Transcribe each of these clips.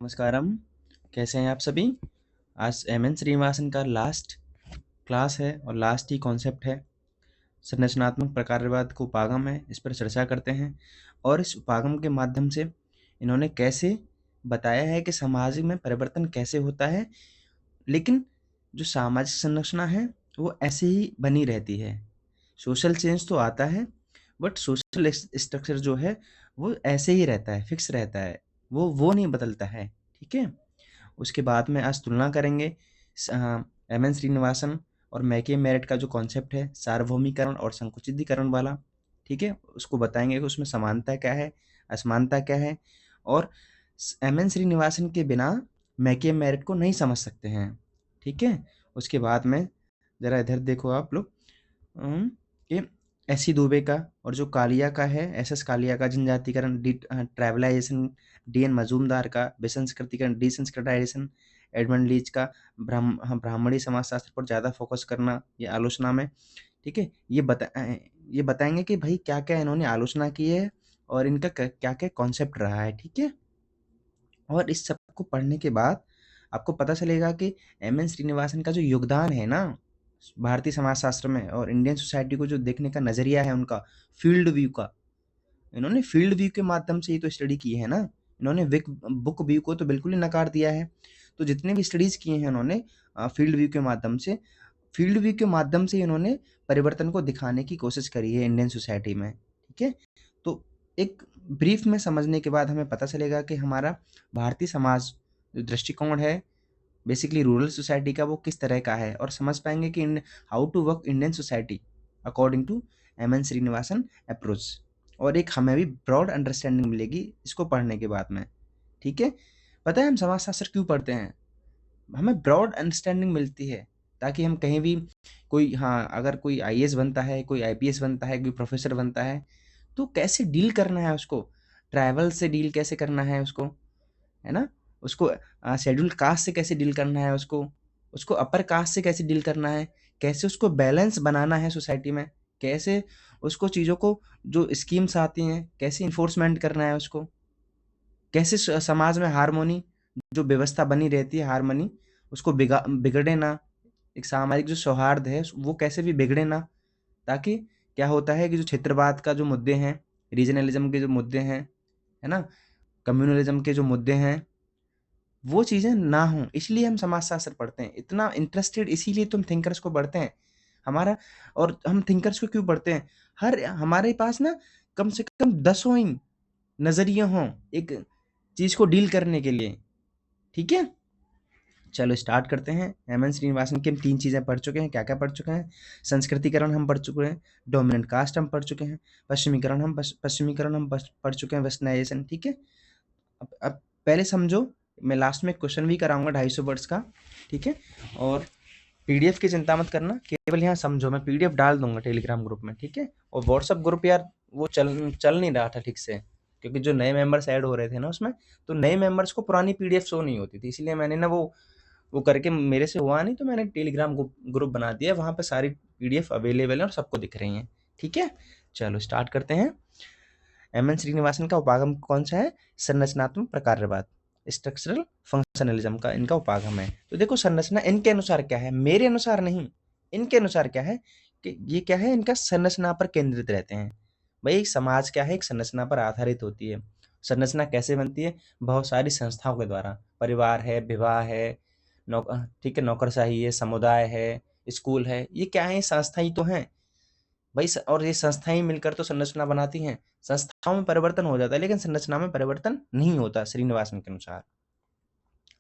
नमस्कारम। कैसे हैं आप सभी? आज एम.एन. श्रीनिवासन का लास्ट क्लास है और लास्ट ही कॉन्सेप्ट है। संरचनात्मक प्रकारवाद का उपागम है, इस पर चर्चा करते हैं। और इस उपागम के माध्यम से इन्होंने कैसे बताया है कि समाज में परिवर्तन कैसे होता है, लेकिन जो सामाजिक संरचना है वो ऐसे ही बनी रहती है। सोशल चेंज तो आता है, बट सोशल स्ट्रक्चर जो है वो ऐसे ही रहता है, फिक्स रहता है, वो नहीं बदलता है। ठीक है। उसके बाद में आज तुलना करेंगे एम.एन. श्रीनिवासन और मैके मेरिट का जो कॉन्सेप्ट है सार्वभौमिकरण और संकुचितीकरण वाला। ठीक है, उसको बताएंगे कि उसमें समानता क्या है, असमानता क्या है, और एम.एन. श्रीनिवासन के बिना मैके मेरिट को नहीं समझ सकते हैं। ठीक है। उसके बाद में ज़रा इधर देखो आप लोग कि एस.सी. दुबे का और जो कालिया का है, एस.एस. कालिया का जनजातीकरण, ट्राइबलाइजेशन, डी.एन. मजूमदार का विसंस्कृतिकरण, डिसंस्कृटाइजेशन, एडमंड लीच का ब्राह्मणी समाजशास्त्र पर ज़्यादा फोकस करना ये आलोचना में। ठीक है। ये बताएंगे कि भाई क्या क्या इन्होंने आलोचना की है और इनका क्या क्या कॉन्सेप्ट रहा है। ठीक है। और इस सब को पढ़ने के बाद आपको पता चलेगा कि एम.एन. श्रीनिवासन का जो योगदान है ना भारतीय समाजशास्त्र में और इंडियन सोसाइटी को जो देखने का नज़रिया है उनका, फील्ड व्यू का, इन्होंने फील्ड व्यू के माध्यम से ही तो स्टडी की है ना। इन्होंने बुक व्यू को तो बिल्कुल ही नकार दिया है। तो जितने भी स्टडीज़ किए हैं इन्होंने फील्ड व्यू के माध्यम से, फील्ड व्यू के माध्यम से इन्होंने परिवर्तन को दिखाने की कोशिश करी है इंडियन सोसाइटी में। ठीक है। तो एक ब्रीफ में समझने के बाद हमें पता चलेगा कि हमारा भारतीय समाज जो दृष्टिकोण है बेसिकली रूरल सोसाइटी का वो किस तरह का है, और समझ पाएंगे कि how to work Indian society according to M N. Srinivasan approach. और एक हमें भी ब्रॉड अंडरस्टैंडिंग मिलेगी इसको पढ़ने के बाद में। ठीक है। पता है हम समाजशास्त्र क्यों पढ़ते हैं? हमें ब्रॉड अंडरस्टैंडिंग मिलती है ताकि हम कहीं भी कोई, हाँ, अगर कोई आईएएस बनता है, कोई आईपीएस बनता है, कोई प्रोफेसर बनता है, तो कैसे डील करना है उसको, ट्राइबल से डील कैसे करना है उसको, है ना? उसको शेड्यूल्ड कास्ट से कैसे डील करना है उसको, उसको अपर कास्ट से कैसे डील करना है, कैसे उसको बैलेंस बनाना है सोसाइटी में, कैसे उसको चीज़ों को जो स्कीम्स आती हैं कैसे इन्फोर्समेंट करना है उसको, कैसे समाज में हारमोनी जो व्यवस्था बनी रहती है, हारमोनी उसको बिगड़े ना, एक सामाजिक जो सौहार्द है वो कैसे भी बिगड़े ना, ताकि क्या होता है कि जो क्षेत्रवाद का जो मुद्दे हैं, रीजनलिज्म के जो मुद्दे हैं, है ना, कम्युनलिज्म के जो मुद्दे हैं, वो चीज़ें ना हों। इसलिए हम समाजशास्त्र पढ़ते हैं, इतना इंटरेस्टेड इसीलिए तो हम थिंकर्स को पढ़ते हैं। हमारा, और हम थिंकर्स को क्यों पढ़ते हैं? हर हमारे पास ना कम से कम दसों ही नज़रिए हों एक चीज़ को डील करने के लिए। ठीक है। चलो स्टार्ट करते हैं। एम.एन. श्रीनिवासन की हम 3 चीज़ें पढ़ चुके हैं। क्या-क्या पढ़ चुके हैं? संस्कृतिकरण हम पढ़ चुके हैं, डोमिनेंट कास्ट हम पढ़ चुके हैं, पश्चिमीकरण हम पढ़ चुके हैं, वेस्टर्नाइजेशन। ठीक है। अब पहले समझो, मैं लास्ट में क्वेश्चन भी कराऊंगा 250 वर्ड्स का। ठीक है। और पीडीएफ की चिंता मत करना, केवल यहाँ समझो, मैं पीडीएफ डाल दूंगा टेलीग्राम ग्रुप में। ठीक है। और व्हाट्सअप ग्रुप यार वो चल नहीं रहा था ठीक से, क्योंकि जो नए मेंबर्स ऐड हो रहे थे ना उसमें, तो नए मेंबर्स को पुरानी पीडीएफ शो नहीं होती थी, इसलिए मैंने ना वो करके मेरे से हुआ नहीं, तो मैंने टेलीग्राम ग्रुप बना दिया, वहाँ पे सारी पीडीएफ अवेलेबल है और सबको दिख रही हैं। ठीक है। चलो स्टार्ट करते हैं। एम.एन. श्रीनिवासन का उपागम कौन सा है? संरचनात्मक प्रकारवाद, स्ट्रक्चरल फंक्शनलिज्म का इनका उपागम है। तो देखो संरचना इनके अनुसार क्या है, मेरे अनुसार नहीं, इनके अनुसार क्या है कि ये क्या है, इनका संरचना पर केंद्रित रहते हैं। भाई समाज क्या है, एक संरचना पर आधारित होती है। संरचना कैसे बनती है? बहुत सारी संस्थाओं के द्वारा, परिवार है, विवाह है, ठीक है, नौकरशाही है, समुदाय है, स्कूल है, ये क्या है, संस्था ही तो हैं भाई। और ये संस्थाएं मिलकर तो संरचना बनाती हैं। संस्थाओं में परिवर्तन हो जाता है लेकिन संरचना में परिवर्तन नहीं होता श्रीनिवासन के अनुसार।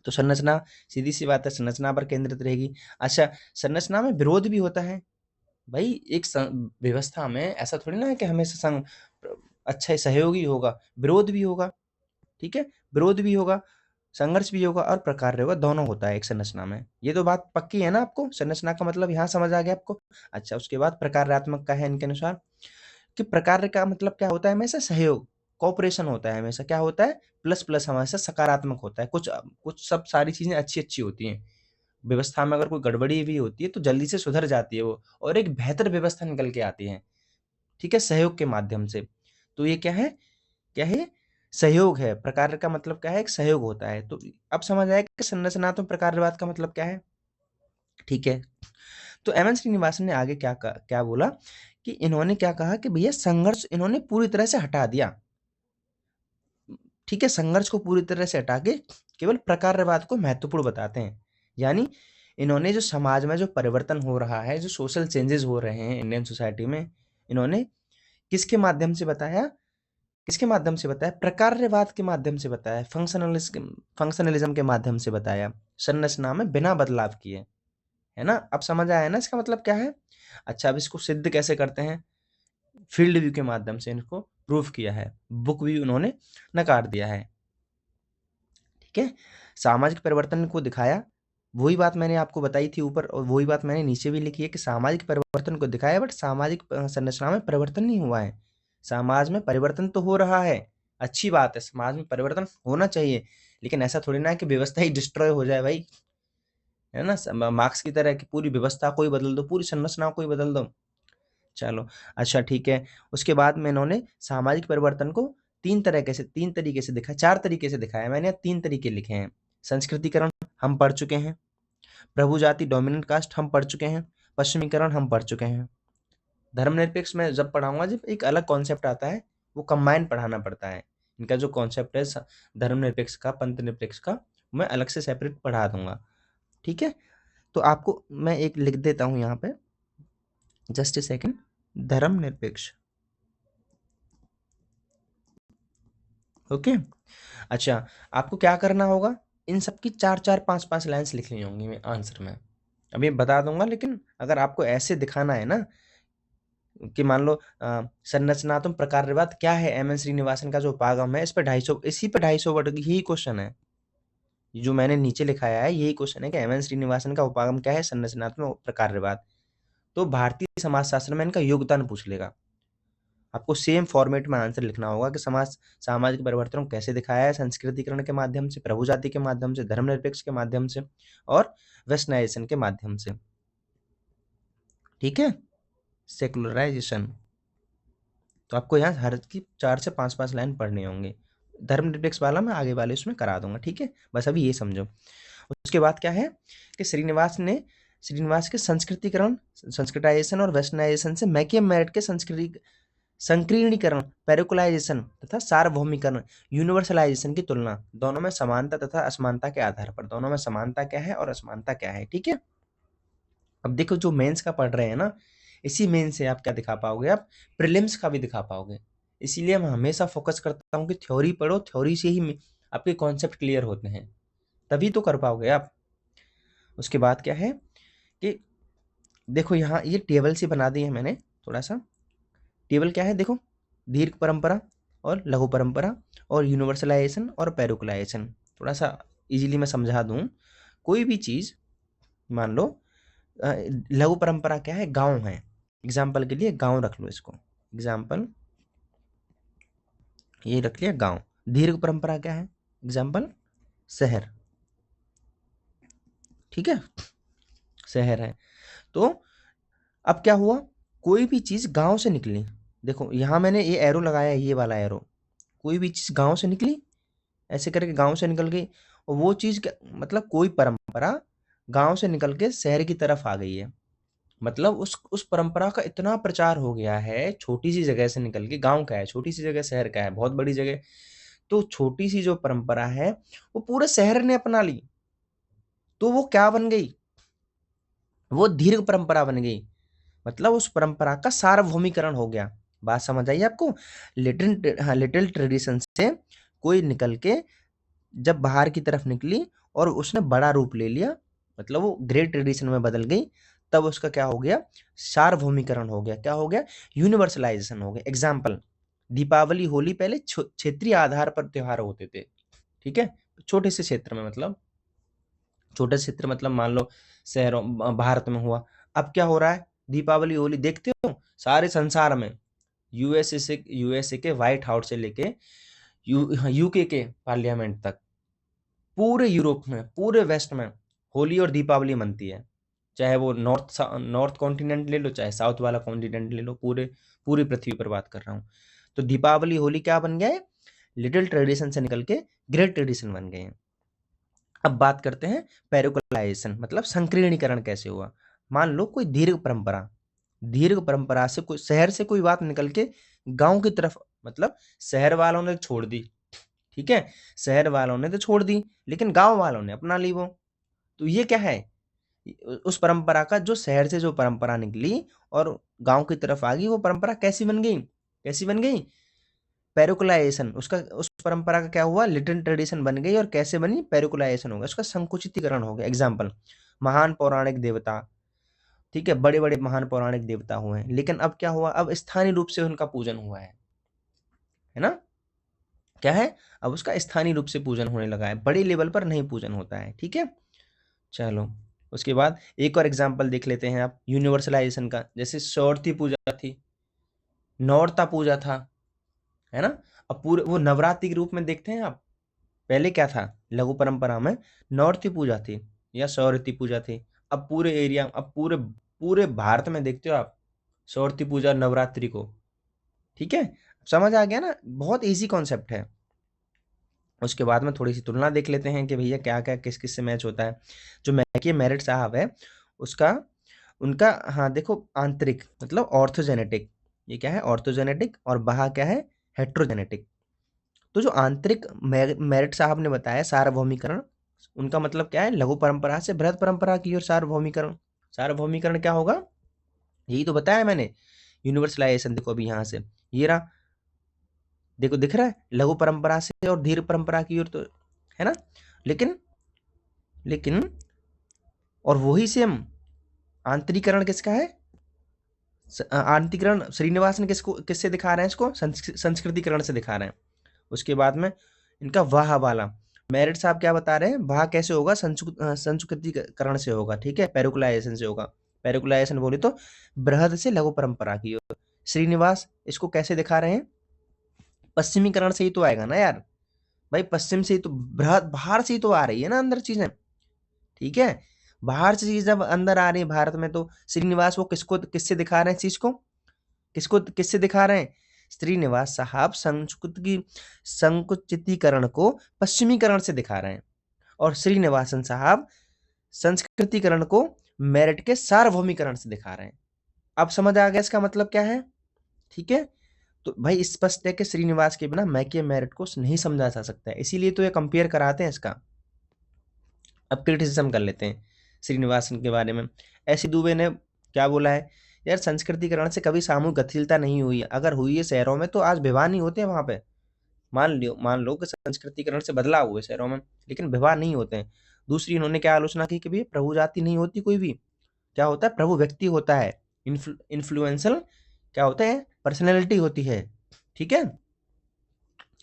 तो संरचना, सीधी सी बात है, संरचना पर केंद्रित रहेगी। अच्छा, संरचना में विरोध भी होता है भाई। एक व्यवस्था में ऐसा थोड़ी ना है कि हमेशा अच्छा सहयोगी होगा, विरोध भी होगा। ठीक है। विरोध भी होगा, संघर्ष भी होगा और प्रकार्य होगा, दोनों होता है एक संरचना में। ये तो बात पक्की है ना आपको? संरचना का मतलब यहाँ समझ आ गया आपको? अच्छा, उसके बाद प्रकार्यात्मक का है इनके अनुसार कि प्रकार का मतलब क्या होता है, हमेशा सहयोग, कोऑपरेशन होता है, हमेशा क्या होता है, प्लस प्लस हमेशा सकारात्मक होता है। कुछ कुछ सब सारी चीजें अच्छी अच्छी होती हैं। व्यवस्था में अगर कोई गड़बड़ी भी होती है तो जल्दी से सुधर जाती है वो, और एक बेहतर व्यवस्था निकल के आती है। ठीक है, सहयोग के माध्यम से। तो ये क्या है, क्या है, सहयोग है। प्रकार का मतलब क्या है? एक सहयोग होता है। तो अब समझ आया कि संरचनात्मक प्रकारवाद का मतलब क्या है? ठीक है। तो एम एन श्रीनिवासन ने आगे क्या बोला कि इन्होंने क्या कहा कि भैया संघर्ष इन्होंने पूरी तरह से हटा दिया। ठीक है, संघर्ष को पूरी तरह से हटा के केवल प्रकारवाद को महत्वपूर्ण बताते हैं। यानी इन्होंने जो समाज में जो परिवर्तन हो रहा है, जो सोशल चेंजेस हो रहे हैं इंडियन सोसाइटी में, इन्होंने किसके माध्यम से बताया? किसके माध्यम से बताया? प्रकारवाद के माध्यम से बताया, फंक्शनलिज्म के माध्यम से बताया, संरचना में बिना बदलाव किए। है ना? अब समझ आया ना इसका मतलब क्या है? अच्छा, अब इसको सिद्ध कैसे करते हैं? फील्ड व्यू के माध्यम से इनको प्रूफ किया है, बुक व्यू उन्होंने नकार दिया है। ठीक है, सामाजिक परिवर्तन को दिखाया, वही बात मैंने आपको बताई थी ऊपर और वही बात मैंने नीचे भी लिखी है कि सामाजिक परिवर्तन को दिखाया, बट सामाजिक संरचना में परिवर्तन नहीं हुआ है। समाज में परिवर्तन तो हो रहा है, अच्छी बात है, समाज में परिवर्तन होना चाहिए, लेकिन ऐसा थोड़ी ना है कि व्यवस्था ही डिस्ट्रॉय हो जाए भाई, है ना? मार्क्स की तरह कि पूरी व्यवस्था को ही बदल दो, पूरी संरचना को ही बदल दो। चलो, अच्छा ठीक है। उसके बाद में इन्होंने सामाजिक परिवर्तन को 3 तरीके से दिखाया, 4 तरीके से दिखाया। मैंने 3 तरीके लिखे हैं। संस्कृतिकरण हम पढ़ चुके हैं, प्रभु जाति डोमिनेंट कास्ट हम पढ़ चुके हैं, पश्चिमीकरण हम पढ़ चुके हैं। धर्मनिरपेक्ष में जब पढ़ाऊंगा, जब एक अलग कॉन्सेप्ट आता है, वो कंबाइन पढ़ाना पड़ता है। इनका जो कॉन्सेप्ट है धर्मनिरपेक्ष का, पंथ निरपेक्ष का, मैं अलग से सेपरेट पढ़ा दूंगा। ठीक है, तो आपको मैं एक लिख देता हूं यहाँ पे, जस्ट ए सेकेंड। धर्मनिरपेक्ष, ओके। अच्छा, आपको क्या करना होगा? इन सबकी 4-4, 5-5 लाइन्स लिखनी होंगी मैं आंसर में। अभी बता दूंगा, लेकिन अगर आपको ऐसे दिखाना है ना कि मान लो संरचनात्मक प्रकारवाद क्या है, एम एन श्रीनिवासन का जो उपागम है, इस पे 250, इसी पे 250 वर्ड की यही क्वेश्चन है। जो मैंने नीचे लिखाया है यही क्वेश्चन है कि एम एन श्रीनिवासन का उपागम क्या है, संरचनात्मक प्रकारवाद। तो भारतीय समाजशास्त्र में इनका योगदान पूछ लेगा। आपको सेम फॉर्मेट में आंसर लिखना होगा कि सामाजिक परिवर्तन को कैसे दिखाया है, संस्कृतिकरण के माध्यम से, प्रभु जाति के माध्यम से, धर्मनिरपेक्ष के माध्यम से और वेस्टर्नाइजेशन के माध्यम से। ठीक है, सेकुलराइजेशन। तो आपको यहाँ हर की 4 से 5-5 लाइन पढ़ने होंगे। धर्मनिरपेक्ष वाला मैं आगे वाले उसमें करा दूंगा। ठीक है, बस अभी ये समझो। उसके बाद क्या है कि श्रीनिवास के संस्कृतिकरण, संस्कृताइजेशन और वेस्टर्नाइजेशन से मैकियम मेरिट के संकीर्णीकरण, पेरिकुलाइजेशन तथा सार्वभौमिकरण, यूनिवर्सलाइजेशन की तुलना, दोनों में समानता तथा असमानता के आधार पर, दोनों में समानता क्या है और असमानता क्या है। ठीक है, अब देखो जो मेंस का पढ़ रहे हैं ना, इसी मेंस से आप क्या दिखा पाओगे? आप प्रीलिम्स का भी दिखा पाओगे। इसीलिए मैं हमेशा फोकस करता हूँ कि थ्योरी पढ़ो, थ्योरी से ही आपके कॉन्सेप्ट क्लियर होते हैं, तभी तो कर पाओगे आप। उसके बाद क्या है कि देखो यहाँ ये टेबल से बना दी है मैंने, थोड़ा सा टेबल क्या है देखो, दीर्घ परंपरा और लघु परंपरा और यूनिवर्सलाइजेशन और पेरिकुलाइजेशन। थोड़ा सा इजीली मैं समझा दूं, कोई भी चीज मान लो लघु परंपरा क्या है? गांव है, एग्जाम्पल के लिए गांव रख लो इसको, एग्जाम्पल ये रख लिया गांव। दीर्घ परंपरा क्या है? एग्जाम्पल शहर। ठीक है, शहर है। तो अब क्या हुआ, कोई भी चीज गांव से निकली, देखो यहाँ मैंने ये एरो लगाया है, ये वाला एरो, कोई भी चीज गांव से निकली, ऐसे करके गांव से निकल गई, और वो चीज मतलब कोई परंपरा गांव से निकल के शहर की तरफ आ गई है, मतलब उस परंपरा का इतना प्रचार हो गया है, छोटी सी जगह से निकल के, गांव का है, छोटी सी जगह शहर का है, बहुत बड़ी जगह, तो छोटी सी जो परंपरा है वो पूरे शहर ने अपना ली, तो वो क्या बन गई? वो दीर्घ परंपरा बन गई, मतलब उस परंपरा का सार्वभौमिकरण हो गया। बात समझ आई आपको? लिटिल ट्रेडिशन से कोई निकल के जब बाहर की तरफ निकली और उसने बड़ा रूप ले लिया, मतलब वो ग्रेट ट्रेडिशन में बदल गई, तब उसका क्या हो गया? सार्वभौमिकरण हो गया। क्या हो गया? यूनिवर्सलाइजेशन हो गया। एग्जाम्पल, दीपावली, होली पहले क्षेत्रीय आधार पर त्योहार होते थे। ठीक है, छोटे से क्षेत्र में, मतलब छोटे से क्षेत्र मतलब मान लो शहरों भारत में हुआ। अब क्या हो रहा है? दीपावली होली देखते हो सारे संसार में, यूएसए के व्हाइट हाउस से लेके यूके के पार्लियामेंट तक, पूरे यूरोप में, पूरे वेस्ट में होली और दीपावली मनती है। चाहे वो नॉर्थ कॉन्टिनेंट ले लो, चाहे साउथ वाला कॉन्टिनेंट ले लो, पूरी पृथ्वी पर बात कर रहा हूँ। तो दीपावली होली क्या बन गया है? लिटिल ट्रेडिशन से निकल के ग्रेट ट्रेडिशन बन गए हैं। अब बात करते हैं पेरिकुलाइजेशन, मतलब संकीर्णीकरण कैसे हुआ। मान लो कोई दीर्घ परंपरा से कोई शहर से कोई बात निकल के गांव की तरफ, मतलब शहर वालों ने छोड़ दी, ठीक है, शहर वालों ने तो छोड़ दी लेकिन गांव वालों ने अपना ली वो। तो ये क्या है, उस परंपरा का जो शहर से जो परंपरा निकली और गांव की तरफ आ गई, वो परंपरा कैसी बन गई, कैसी बन गई, पेरिकुलाइजेशन। उसका उस परंपरा का क्या हुआ, लिटिल ट्रेडिशन बन गई। और कैसे बनी, पेरिकुलाइजेशन हो गया, उसका संकुचितीकरण हो गया। एग्जाम्पल, महान पौराणिक देवता, ठीक है, बड़े बड़े महान पौराणिक देवता हुए हैं, लेकिन अब क्या हुआ, अब स्थानीय रूप से उनका पूजन हुआ है ना, क्या है, अब उसका स्थानीय रूप से पूजन होने लगा है, बड़े लेवल पर नहीं पूजन होता है, ठीक है। चलो, उसके बाद एक और एग्जाम्पल देख लेते हैं आप यूनिवर्सलाइजेशन का। जैसे सरस्वती पूजा थी, नौरता पूजा था, है ना। अब पूरे वो नवरात्रि के रूप में देखते हैं आप, पहले क्या था, लघु परंपरा में नौरती पूजा थी या सरस्वती पूजा थी। अब पूरे एरिया, अब पूरे पूरे भारत में देखते हो आप सरस्वती पूजा नवरात्रि को, ठीक है। समझ आ गया ना, बहुत इजी कॉन्सेप्ट है। उसके बाद में थोड़ी सी तुलना देख लेते हैं कि भैया क्या क्या किस किस से मैच होता है। जो मैकी मेरिट साहब है उसका, उनका, हाँ देखो, आंतरिक मतलब ऑर्थोजेनेटिक, ये क्या है ऑर्थोजेनेटिक, और बाहा क्या है हेट्रोजेनेटिक। तो जो आंतरिक मेरिट साहब ने बताया सार्वभौमिकरण, उनका मतलब क्या है, लघु परंपरा से बृहद परंपरा की ओर सार्वभौमिकरण। सार्वभौमिकरण क्या होगा, यही तो बताया मैंने, यूनिवर्सलाइजेशन। देखो अभी यहाँ से ये रहा, देखो दिख रहा है, लघु परंपरा से और धीर परंपरा की ओर, तो है ना। लेकिन लेकिन और वही सेम आंतरिकरण किसका है, आंतरिकरण श्रीनिवासन किससे दिखा रहे हैं इसको, संस्कृतिकरण से दिखा रहे हैं। उसके बाद में इनका वाह वाला मेरिट साहब क्या बता रहे हैं, वाह कैसे होगा, संस्कृतिकरण से होगा, ठीक है, पेरिकुलाइजेशन से होगा। पेरिकुलाइजेशन बोले तो बृहद से लघु परंपरा की ओर। श्रीनिवास इसको कैसे दिखा रहे हैं, पश्चिमीकरण से ही तो आएगा ना यार, भाई पश्चिम से ही तो, बृहद बाहर से ही तो आ रही है ना अंदर चीजें, ठीक है। बाहर से चीज जब अंदर आ रही है भारत में, तो श्रीनिवास वो किसको किससे दिखा रहे हैं चीज को, किसको किससे दिखा रहे हैं, श्रीनिवास साहब संकुचितीकरण को पश्चिमीकरण से दिखा रहे हैं, और श्रीनिवासन साहब संस्कृतिकरण को मेरिट के सार्वभौमिकरण से दिखा रहे हैं। अब समझ आ गया इसका मतलब क्या है, ठीक है। तो भाई स्पष्ट है कि श्रीनिवास के बिना मैकी मेरिट को नहीं समझा जा सकता है, इसीलिए तो ये कंपेयर कराते हैं इसका। अब क्रिटिसिज्म कर लेते हैं श्रीनिवासन के बारे में। ऐसी दुबे ने क्या बोला है, यार संस्कृतिकरण से कभी सामूहिक गतिशीलता नहीं हुई है, अगर हुई है शहरों में तो आज विवाह नहीं होते हैं वहां पे। मान लो कि संस्कृतिकरण से बदलाव हुए शहरों में, लेकिन विवाह नहीं होते हैं। दूसरी इन्होंने क्या आलोचना की कि भैया प्रभु जाति नहीं होती कोई भी, क्या होता है, प्रभु व्यक्ति होता है, इन्फ्लुएंसल क्या होता है, पर्सनैलिटी होती है, ठीक है।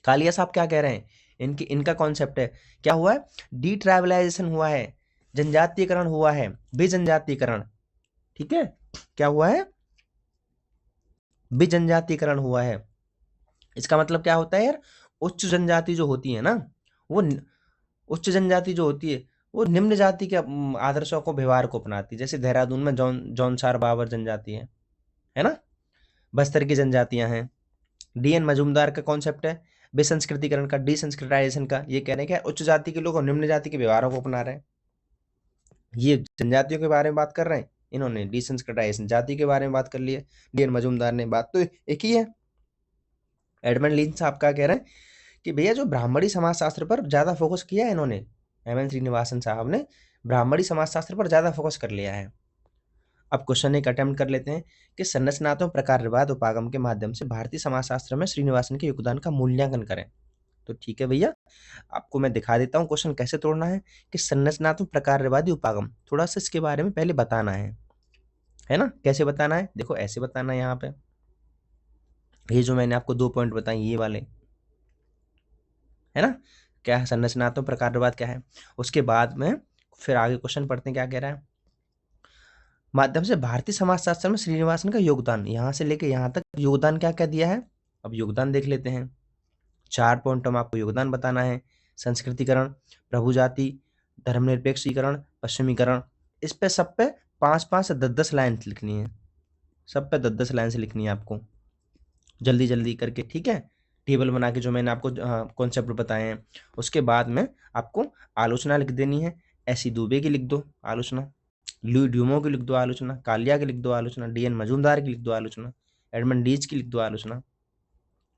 कालिया साहब क्या कह रहे हैं, इनका कॉन्सेप्ट है, क्या हुआ है, डी ट्राइबलाइजेशन हुआ है, जनजातीयकरण हुआ है, विजनजातीयकरण, ठीक है, क्या हुआ है, विजनजातीयकरण हुआ है। इसका मतलब क्या होता है यार, उच्च जनजाति जो होती है ना, वो उच्च जनजाति जो होती है वो निम्न जाति के आदर्शों को व्यवहार को अपनाती है। जैसे देहरादून में जौनसार बाबर जनजाति है ना, बस्तर की जनजातियां हैं। डीएन मजूमदार का कॉन्सेप्ट है विसंस्कृतिकरण का, डिसंस्कृताइजेशन का। ये कह रहे हैं कि उच्च जाति के लोग और निम्न जाति के व्यवहारों को अपना रहे हैं। ये जनजातियों के बारे में बात कर रहे हैं, इन्होंने डिसंस्कृताइजेशन जाति के बारे में बात कर ली है। डीएन मजूमदार ने, बात तो एक ही है। एडमंड लिंच साहब क्या कह रहे हैं कि भैया जो ब्राह्मणी समाजशास्त्र पर ज्यादा फोकस किया है इन्होंने, एम.एन. श्रीनिवासन साहब ने ब्राह्मणी समाजशास्त्र पर ज्यादा फोकस कर लिया है। अब क्वेश्चन एक अटेम्प्ट कर लेते हैं कि संरचनात्मक प्रकारवाद उपागम के माध्यम से भारतीय समाजशास्त्र में श्रीनिवासन के योगदान का मूल्यांकन करें। तो ठीक है भैया, आपको मैं दिखा देता हूँ क्वेश्चन कैसे तोड़ना है कि संरचनात्मक प्रकारवादी उपागम, थोड़ा सा इसके बारे में पहले बताना है ना। कैसे बताना है, देखो ऐसे बताना है। यहाँ पे ये जो मैंने आपको 2 पॉइंट बताए ये वाले, है ना, क्या है संरचनात्मक प्रकारवाद क्या है। उसके बाद में फिर आगे क्वेश्चन पढ़ते हैं, क्या कह रहा है, माध्यम से भारतीय समाजशास्त्र में श्रीनिवासन का योगदान, यहां से लेके यहां तक योगदान क्या क्या दिया है। अब योगदान देख लेते हैं, 4 पॉइंट में आपको योगदान बताना है। संस्कृतिकरण, प्रभु जाति, धर्मनिरपेक्षीकरण, पश्चिमीकरण। इस पे सब पे 5-5 से 10-10 लाइन लिखनी है, सब पे 10-10 लाइन से लिखनी है आपको, जल्दी जल्दी करके, ठीक है। टेबल बना के जो मैंने आपको कॉन्सेप्ट बताए हैं। उसके बाद में आपको आलोचना लिख देनी है। एसी दुबे की लिख दो आलोचना, लुई ड्यूमो की लिख दो आलोचना, कालिया की लिख दो आलोचना, डीएन मजूमदार की लिख दो आलोचना, एडमंड डीज की लिख दो आलोचना।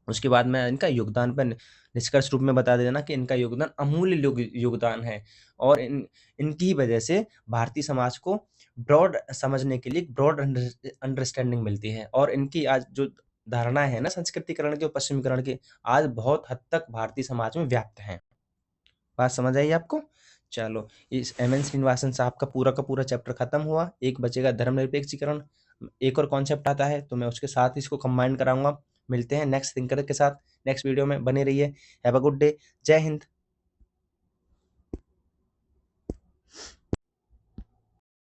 उसके बाद में इनका योगदान पर निष्कर्ष रूप में बता देना कि इनका योगदान अमूल्य योगदान है और इनकी वजह से भारतीय समाज को ब्रॉड समझने के लिए ब्रॉड अंडरस्टैंडिंग मिलती है और इनकी आज जो धारणा है ना संस्कृतिकरण के और पश्चिमीकरण के, आज बहुत हद तक भारतीय समाज में व्याप्त हैं। बात समझ आई आपको? चलो, इस एम.एन. श्रीनिवासन साहब का पूरा चैप्टर खत्म हुआ। एक बचेगा धर्मनिरपेक्षीकरण। एक और कॉन्सेप्ट आता है तो मैं उसके साथ इसको कंबाइन कराऊंगा। मिलते हैं नेक्स्ट थिंकर के साथ नेक्स्ट वीडियो में, बने रहिए। Have a good day. जय हिंद।